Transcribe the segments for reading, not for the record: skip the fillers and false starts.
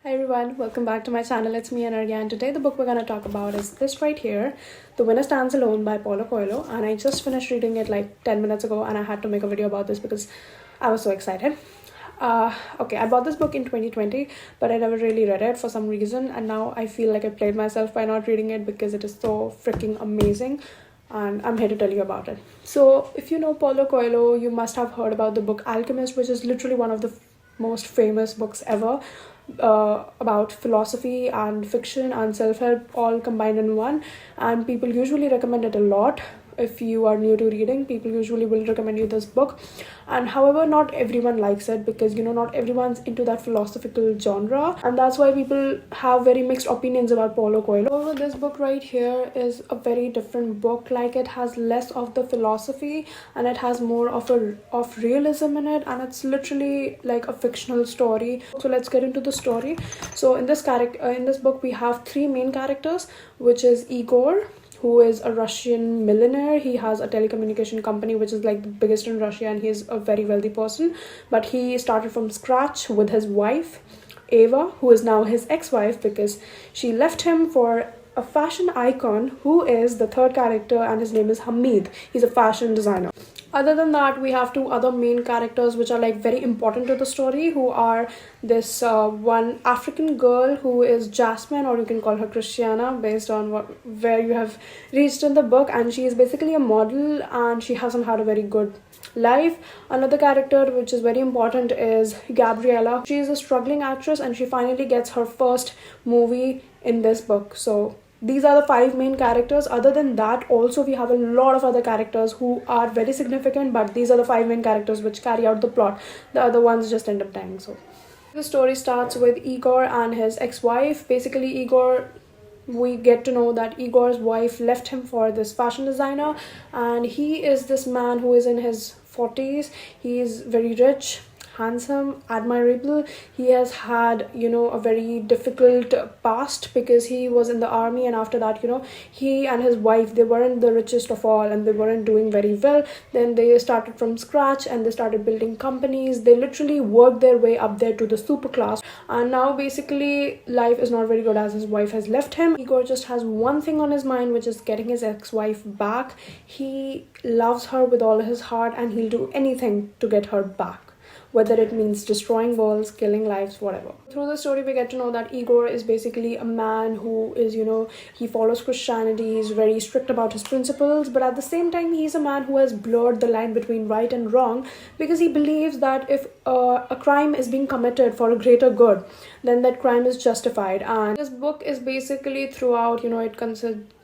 Hi everyone, welcome back to my channel. It's me Anargya, and today the book we're going to talk about is this right here, The Winner Stands Alone by Paulo Coelho. And I just finished reading it like 10 minutes ago, and I had to make a video about this because I was so excited. Okay, I bought this book in 2020, but I never really read it for some reason, and now I feel like I played myself by not reading it because it is so freaking amazing, and I'm here to tell you about it. So if you know Paulo Coelho, you must have heard about the book Alchemist, which is literally one of the most famous books ever, about philosophy and fiction and self-help all combined in one, and people usually recommend it a lot. If you are new to reading, people usually will recommend you this book, and however, not everyone likes it because not everyone's into that philosophical genre, and that's why people have very mixed opinions about Paulo Coelho. However, this book right here is a very different book. Like, it has less of the philosophy and it has more of realism in it, and it's literally like a fictional story. So let's get into the story. So in this book we have three main characters, which is Igor, who is a Russian millionaire. He has a telecommunication company which is like the biggest in Russia, and he's a very wealthy person, but he started from scratch with his wife Eva, who is now his ex-wife because she left him for a fashion icon who is the third character, and his name is Hamid. He's a fashion designer. Other than that, we have two other main characters which are like very important to the story, who are this one African girl who is Jasmine, or you can call her Christiana based on where you have reached in the book, and she is basically a model and she hasn't had a very good life. Another character which is very important is Gabriella. She is a struggling actress and she finally gets her first movie in this book. So these are the five main characters. Other than that, also we have a lot of other characters who are very significant, but these are the five main characters which carry out the plot. The other ones just end up dying. So the story starts with Igor and his ex-wife. Basically, we get to know that Igor's wife left him for this fashion designer, and he is this man who is in his 40s. He is very rich, handsome, admirable. He has had a very difficult past because he was in the army, and after that he and his wife, they weren't the richest of all and they weren't doing very well. Then they started from scratch and they started building companies. They literally worked their way up there to the super class, and now basically life is not very good as his wife has left him. Igor just has one thing on his mind, which is getting his ex-wife back. He loves her with all his heart and he'll do anything to get her back, whether it means destroying worlds, killing lives, whatever. Through the story, we get to know that Igor is basically a man who is, he follows Christianity, he's very strict about his principles, but at the same time, he's a man who has blurred the line between right and wrong because he believes that if a crime is being committed for a greater good, then that crime is justified. And this book is basically throughout, it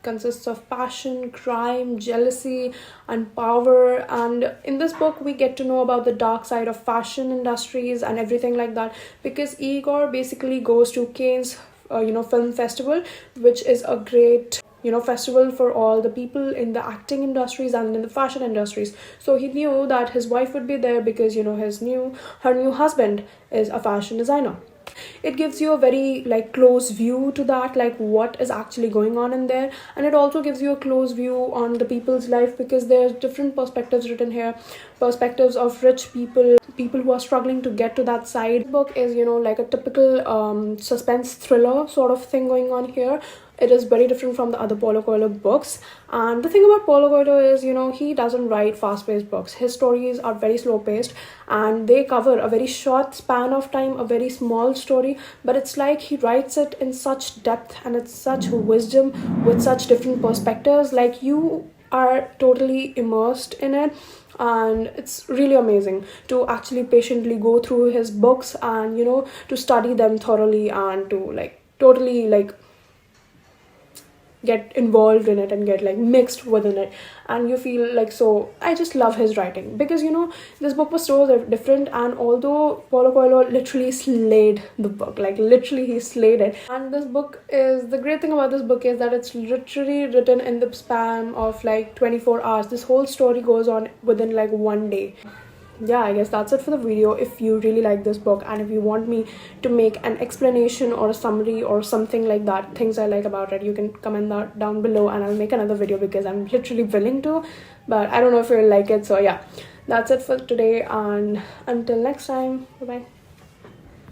consists of passion, crime, jealousy, and power. And in this book we get to know about the dark side of fashion industries and everything like that, because Igor basically goes to Cannes film festival, which is a great festival for all the people in the acting industries and in the fashion industries. So he knew that his wife would be there because her new husband is a fashion designer. It gives you a very close view to that, like what is actually going on in there, and it also gives you a close view on the people's life because there's different perspectives written here, perspectives of rich people who are struggling to get to that side. The book is like a typical suspense thriller sort of thing going on here. It is very different from the other Paulo Coelho books, and the thing about Paulo Coelho is he doesn't write fast-paced books. His stories are very slow-paced and they cover a very short span of time, a very small story, but it's like he writes it in such depth and it's such wisdom with such different perspectives. Like, you are totally immersed in it, and it's really amazing to actually patiently go through his books and to study them thoroughly and to totally get involved in it and get mixed within it, and you feel so. I just love his writing because this book was so different, and although Paulo Coelho literally slayed the book, literally he slayed it. And this book is, the great thing about this book is that it's literally written in the span of 24 hours. This whole story goes on within one day. Yeah, I guess that's it for the video. If you really like this book and if you want me to make an explanation or a summary or something like that, things I like about it, you can comment that down below and I'll make another video because I'm literally willing to, but I don't know if you'll like it. So yeah, that's it for today, and until next time, bye bye.